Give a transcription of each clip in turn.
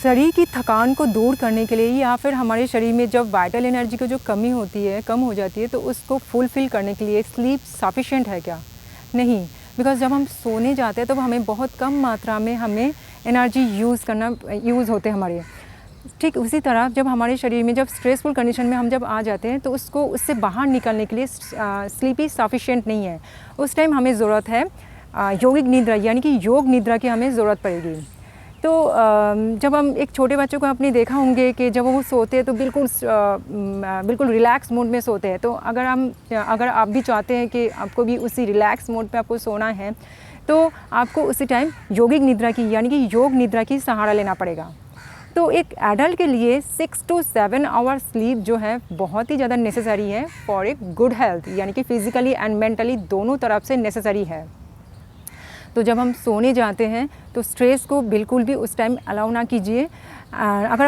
शरीर की थकान को दूर करने के लिए या फिर हमारे शरीर में जब वाइटल एनर्जी की जो कमी होती है, कम हो जाती है, तो उसको फुलफ़िल करने के लिए स्लीप सफिशिएंट है क्या? नहीं, बिकॉज़ जब हम सोने जाते हैं तो हमें बहुत कम मात्रा में हमें एनर्जी यूज़ होते हैं हमारे। ठीक उसी तरह जब हमारे शरीर में जब स्ट्रेसफुल कंडीशन में हम जब आ जाते हैं तो उससे बाहर निकलने के लिए स्लीप ही सफिशिएंट नहीं है। उस टाइम हमें ज़रूरत है यौगिक निद्रा, यानी कि योग निद्रा की हमें ज़रूरत पड़ेगी। तो जब हम एक छोटे बच्चों को आपने देखा होंगे कि जब वो सोते हैं तो बिल्कुल रिलैक्स मोड में सोते हैं। तो अगर आप भी चाहते हैं कि आपको भी उसी रिलैक्स मोड पे आपको सोना है, तो आपको उसी टाइम यौगिक निद्रा की, यानी कि योग निद्रा की सहारा लेना पड़ेगा। तो एक एडल्ट के लिए 6 to 7 आवर स्लीप जो है बहुत ही ज़्यादा नेसेसरी है फॉर ए गुड हेल्थ, यानी कि फिज़िकली एंड मेंटली दोनों तरफ से नेसेसरी है। तो जब हम सोने जाते हैं तो स्ट्रेस को बिल्कुल भी उस टाइम अलाउ ना कीजिए। अगर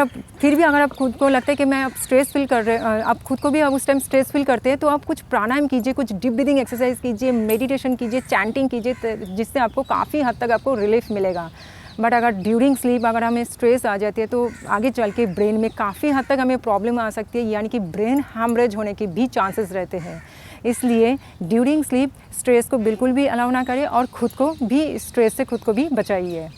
आप खुद को लगता है कि मैं अब स्ट्रेस फील कर रहे, आप खुद को भी अब उस टाइम स्ट्रेस फील करते हैं, तो आप कुछ प्राणायाम कीजिए, कुछ डीप ब्रीदिंग एक्सरसाइज कीजिए, मेडिटेशन कीजिए, चैंटिंग कीजिए, जिससे आपको काफ़ी हद तक आपको रिलीफ मिलेगा। बट अगर ड्यूरिंग स्लीप अगर हमें स्ट्रेस आ जाती है तो आगे चल के ब्रेन में काफ़ी हद तक हमें प्रॉब्लम आ सकती है, यानी कि ब्रेन हैमरेज होने के भी चांसेस रहते हैं। इसलिए ड्यूरिंग स्लीप स्ट्रेस को बिल्कुल भी अलाउ ना करें और खुद को भी स्ट्रेस से खुद को भी बचाइए।